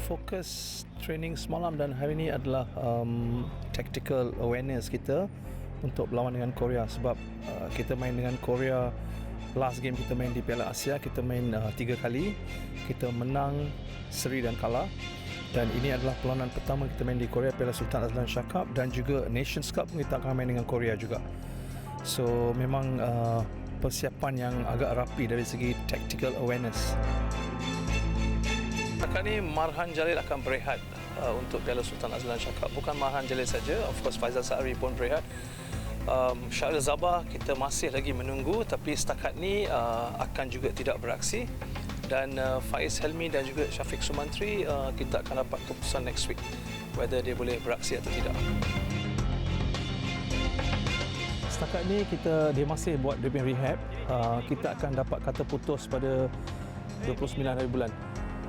Fokus training semalam dan hari ini adalah tactical awareness kita untuk berlawan dengan Korea, sebab kita main dengan Korea. Last game kita main di Piala Asia, kita main 3 kali, kita menang, seri dan kalah. Dan ini adalah perlawanan pertama kita main di Korea, Piala Sultan Azlan Shah Cup, dan juga Nations Cup pun kita akan main dengan Korea juga. So memang persiapan yang agak rapi dari segi tactical awareness. Setakat ni Marhan Jalil akan berehat untuk Piala Sultan Azlan Shah Cup. Bukan Marhan Jalil saja, of course Faizal Sa'ari pun berehat. Syahril Zabah kita masih lagi menunggu, tapi setakat ni akan juga tidak beraksi. Dan Faiz Helmi dan juga Syafiq Sumantri kita akan dapat keputusan next week whether dia boleh beraksi atau tidak. Setakat ni dia masih buat dia punya rehab. Kita akan dapat kata putus pada 29 hari bulan.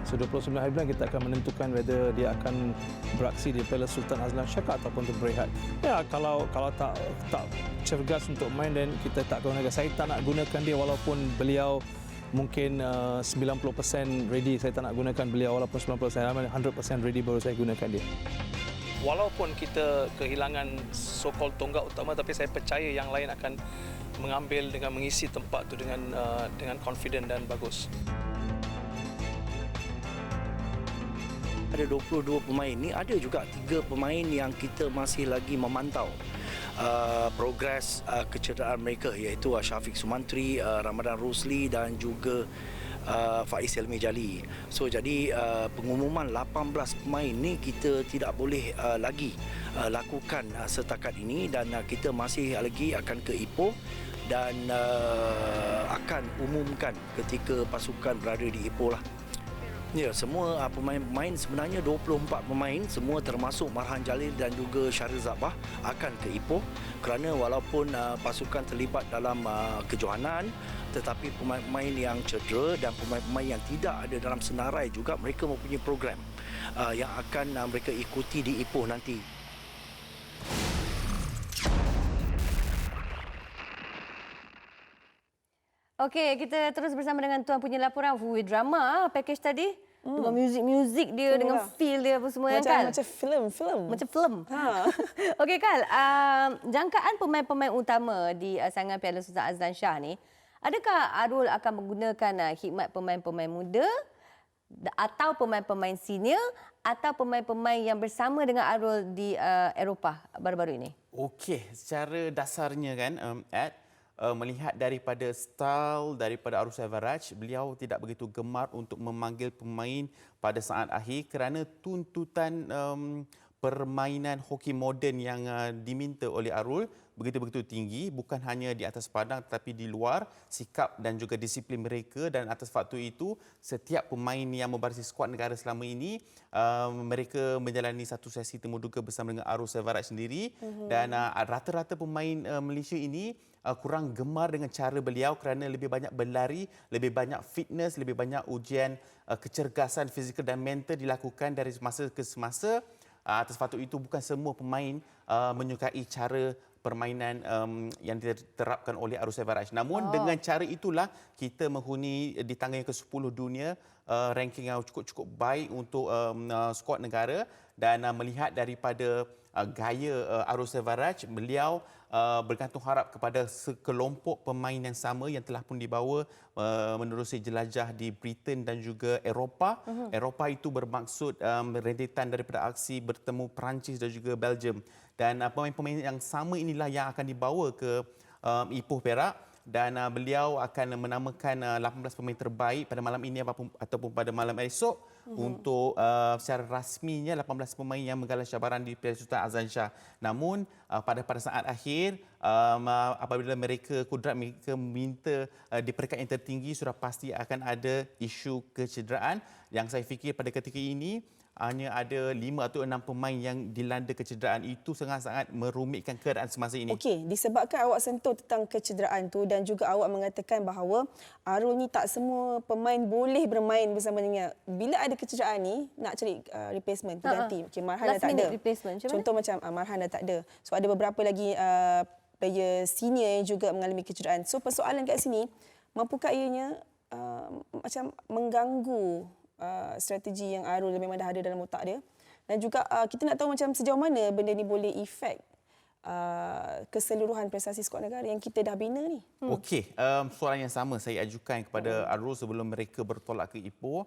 So 29 hari bulan kita akan menentukan whether dia akan beraksi di Piala Sultan Azlan Shah Cup ataupun untuk berehat. Ya, kalau tak cergas untuk main, dan kita tak gunakan. Saya tak nak gunakan dia walaupun beliau mungkin 90% ready. Saya tak nak gunakan beliau walaupun 90%, 100% ready baru saya gunakan dia. Walaupun kita kehilangan so-called tonggak utama, tapi saya percaya yang lain akan mengambil dengan mengisi tempat tu dengan confident dan bagus. Ada 22 pemain ni, ada juga 3 pemain yang kita masih lagi memantau progres kecederaan mereka, iaitu Syafiq Sumantri, Ramadan Rusli dan juga Faiz Helmi Jali. So jadi pengumuman 18 pemain ni kita tidak boleh lagi lakukan setakat ini, dan kita masih lagi akan ke Ipoh dan akan umumkan ketika pasukan berada di Ipoh lah. Ya, semua pemain-pemain sebenarnya 24 pemain semua termasuk Marhan Jalil dan juga Syahril Zabah akan ke Ipoh, kerana walaupun pasukan terlibat dalam kejohanan, tetapi pemain-pemain yang cedera dan pemain-pemain yang tidak ada dalam senarai juga, mereka mempunyai program yang akan mereka ikuti di Ipoh nanti. Okey, kita terus bersama dengan tuan punya laporan. Drama package tadi. Dengan muzik dia, dengan feel dia apa semua, kan? Macam filem. Macam filem. Okey, Kal, jangkaan pemain-pemain utama di saingan Piala Sultan Azlan Shah ni, adakah Arul akan menggunakan khidmat pemain-pemain muda atau pemain-pemain senior atau pemain-pemain yang bersama dengan Arul di Eropah baru-baru ini? Okey, secara dasarnya kan, melihat daripada style daripada Arul Savaraj, beliau tidak begitu gemar untuk memanggil pemain pada saat akhir kerana tuntutan permainan hoki moden yang diminta oleh Arul begitu-begitu tinggi, bukan hanya di atas padang tetapi di luar, sikap dan juga disiplin mereka. Dan atas faktor itu, setiap pemain yang membarisi skuad negara selama ini, mereka menjalani satu sesi temu duga bersama dengan Arul Savaraj sendiri. Dan rata-rata pemain Malaysia ini kurang gemar dengan cara beliau kerana lebih banyak berlari, lebih banyak fitness, lebih banyak ujian kecergasan fizikal dan mental dilakukan dari semasa ke semasa. Atas faktor itu, bukan semua pemain menyukai cara permainan yang diterapkan oleh Arul Savaraj. Namun dengan cara itulah kita menghuni di tangga yang ke-10 dunia, ranking yang cukup baik untuk skuad negara. Dan melihat daripada gaya Arul Savaraj, beliau bergantung harap kepada sekelompok pemain yang sama yang telah pun dibawa menerusi jelajah di Britain dan juga Eropah. Eropah itu bermaksud rentetan daripada aksi bertemu Perancis dan juga Belgium. Dan pemain-pemain yang sama inilah yang akan dibawa ke Ipoh Perak. Dan beliau akan menamakan 18 pemain terbaik pada malam ini ataupun pada malam esok untuk secara rasminya 18 pemain yang menggalang cabaran di Piala Sultan Azlan Shah. Namun pada saat akhir, apabila kudrat mereka meminta di peringkat yang tertinggi, sudah pasti akan ada isu kecederaan. Yang saya fikir pada ketika ini hanya ada 5 atau 6 pemain yang dilanda kecederaan. Itu sangat-sangat merumitkan keadaan semasa ini. Okey, disebabkan awak sentuh tentang kecederaan tu dan juga awak mengatakan bahawa Arul ni tak semua pemain boleh bermain bersama dengan. Bila ada kecederaan ni, nak cari replacement, ganti. Okey, Marhan dah tak ada. Contoh macam Marhan dah tak ada. So ada beberapa lagi player senior yang juga mengalami kecederaan. So persoalan kat sini, mampukah ianya macam mengganggu strategi yang Arul memang dah ada dalam otak dia. Dan juga kita nak tahu macam sejauh mana benda ni boleh efek keseluruhan prestasi skuad negara yang kita dah bina ni. Okey, soalan yang sama saya ajukan kepada Arul sebelum mereka bertolak ke Ipoh.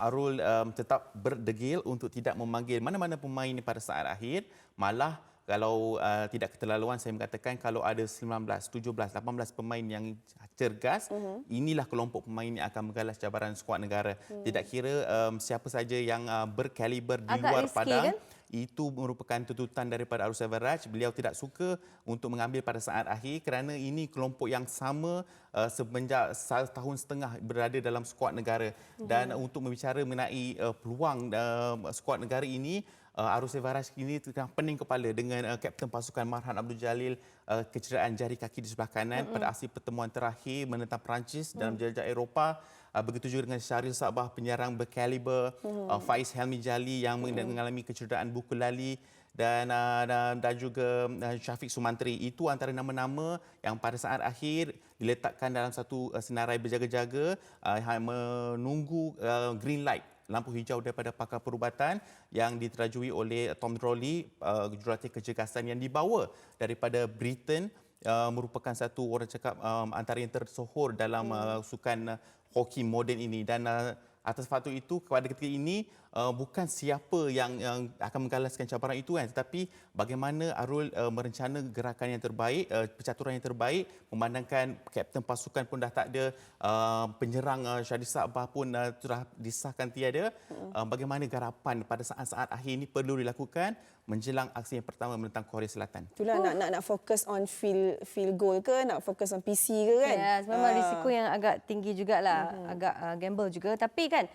Arul tetap berdegil untuk tidak memanggil mana-mana pemain pada saat akhir. Malah kalau tidak keterlaluan saya mengatakan kalau ada 19, 17, 18 pemain yang cergas, inilah kelompok pemain yang akan menggalas cabaran skuad negara. Tidak kira siapa saja yang berkaliber di Agak luar risky, padang. kan? Itu merupakan tuntutan daripada Arul Selvaraj. Beliau tidak suka untuk mengambil pada saat akhir kerana ini kelompok yang sama semenjak 1.5 tahun berada dalam skuad negara. Dan untuk berbicara mengenai peluang skuad negara ini, Arul Selvaraj ini tengah pening kepala dengan kapten pasukan Marhan Abdul Jalil kecederaan jari kaki di sebelah kanan pada aksi pertemuan terakhir menentang Perancis dalam jelajah Eropah. Begitu juga dengan Syahril Sabah, penyerang berkaliber, Faiz Helmi Jali yang mengalami kecederaan buku lali dan juga Syafiq Sumantri. Itu antara nama-nama yang pada saat akhir diletakkan dalam satu senarai berjaga-jaga menunggu green light, lampu hijau daripada pakar perubatan yang diterajui oleh Tom Drolly, jurulatih kecergasan yang dibawa daripada Britain, merupakan satu orang cakap antara yang tersohor dalam sukan hoki moden ini. Dan atas faktor itu kepada ketika ini bukan siapa yang akan menggalaskan cabaran itu kan, tetapi bagaimana Arul merencana gerakan yang terbaik, percaturan yang terbaik, memandangkan kapten pasukan pun dah tak ada, penyerang Syahril Sabah pun telah disahkan tiada. Bagaimana garapan pada saat-saat akhir ini perlu dilakukan menjelang aksi yang pertama menentang Korea Selatan. Itulah nak fokus on field goal ke, nak fokus on PC ke kan? Ya, memang risiko yang agak tinggi jugalah, agak gamble juga. Tapi kan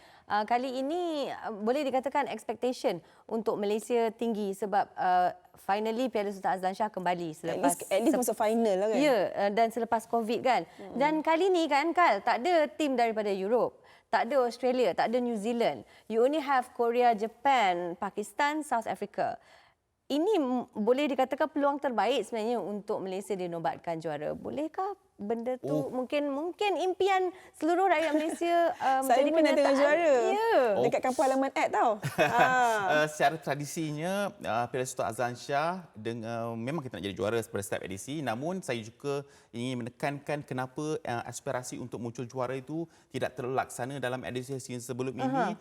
kali ini boleh dikatakan expectation untuk Malaysia tinggi sebab finally Piala Sultan Azlan Shah kembali selepas at least masuk final lah kan? Ya, dan selepas COVID kan. Dan kali ni kan Kal, tak ada tim daripada Europe. Tak ada Australia, tak ada New Zealand. You only have Korea, Japan, Pakistan, South Africa. Ini boleh dikatakan peluang terbaik sebenarnya untuk Malaysia dinobatkan juara. Bolehkah benda tu mungkin impian seluruh rakyat Malaysia saya menjadi pun nak tengok kenyataan? juara. Ya. Dekat kampung halaman ad tau. Secara tradisinya Piala Sultan Azlan Shah memang kita nak jadi juara pada setiap edisi, namun saya juga ingin menekankan kenapa aspirasi untuk muncul juara itu tidak terlaksana dalam edisi yang sebelum ini.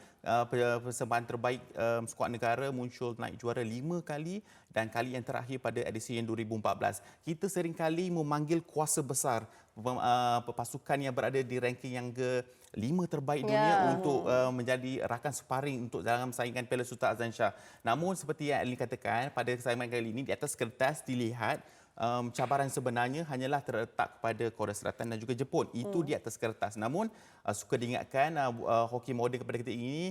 Persembahan terbaik skuad negara muncul naik juara 5 kali dan kali yang terakhir pada edisi yang 2014. Kita seringkali memanggil kuasa besar pasukan yang berada di ranking yang ke-5 terbaik dunia untuk menjadi rakan sparring untuk dalam saingan Piala Sultan Azlan Shah. Namun seperti yang Elin katakan, pada persaingan kali ini di atas kertas dilihat cabaran sebenarnya hanyalah terletak pada Korea Selatan dan juga Jepun. Itu di atas kertas. Namun suka diingatkan hoki moden kepada kita ini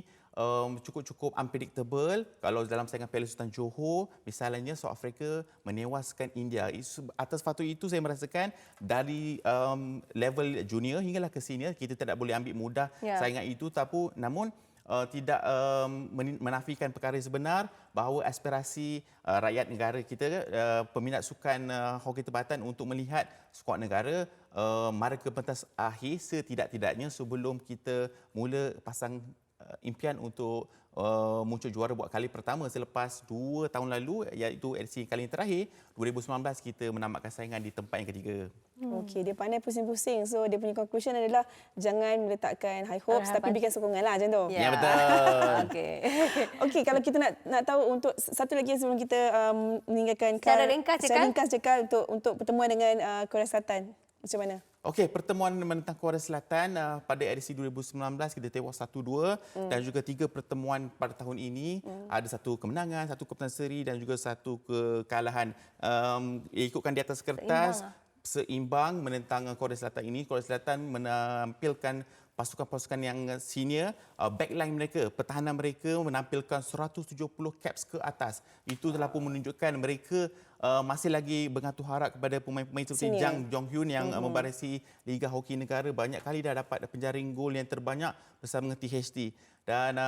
cukup unpredictable. Kalau dalam saingan Piala Sultan Johor, misalnya South Africa menewaskan India. Atas faktor itu saya merasakan dari level junior hinggalah ke senior, kita tidak boleh ambil mudah saingan itu. Namun tidak menafikan perkara sebenar bahawa aspirasi rakyat negara kita, peminat sukan hoki tempatan untuk melihat skuad negara mara ke pentas akhir setidak-tidaknya sebelum kita mula pasang impian untuk muncul juara buat kali pertama selepas 2 tahun lalu, iaitu edisi kali yang terakhir 2019 kita menamatkan saingan di tempat yang ketiga. Okey, dia pandai pusing-pusing. So dia punya conclusion adalah jangan meletakkan high hopes tapi berikan sokongan lah macam tu. Ya, betul. Okey. Okey, kalau kita nak tahu untuk satu lagi sebelum kita meninggalkan Secara ringkas je, secara ringkas je Kal, untuk pertemuan dengan Korea Selatan. Macam mana? Okey, pertemuan menentang Korea Selatan pada edisi 2019 kita tewas 1-2 dan juga 3 pertemuan pada tahun ini ada 1 kemenangan, 1 keputusan seri dan juga 1 kekalahan. Ikutkan di atas kertas seimbang menentang Korea Selatan ini. Korea Selatan menampilkan pasukan-pasukan yang senior, backline mereka, pertahanan mereka menampilkan 170 caps ke atas. Itu telah pun menunjukkan mereka masih lagi bergantung harap kepada pemain-pemain seperti Jang Jong-hyun yang membarisi Liga Hoki Negara, banyak kali dah dapat penjaring gol yang terbanyak bersama dengan THT. Dan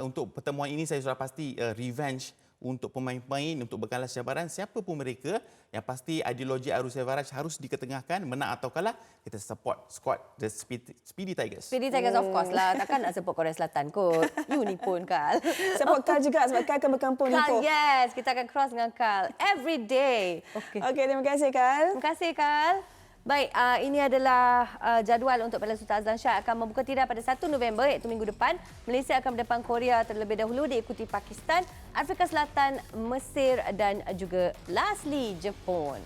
untuk pertemuan ini saya sudah pasti revenge untuk pemain-pemain untuk berkelas cabaran siapa pun mereka, yang pasti ideologi Arus Everage harus diketengahkan, menang atau kalah kita support squad the Speedy Tigers. Speedy Tigers of course lah. Takkan nak support Korea Selatan kot. You ni pun Kal. Support Kal juga sebab Kal akan berkampung Kal, Ipoh. yes. Kita akan cross dengan Kal every day. Okey. Okey, terima kasih Kal. Terima kasih Kal. Baik, ini adalah jadual untuk Piala Sultan Azlan Shah akan membuka tirai pada 1 November iaitu minggu depan. Malaysia akan berdepan Korea terlebih dahulu diikuti Pakistan, Afrika Selatan, Mesir dan juga lastly Jepun.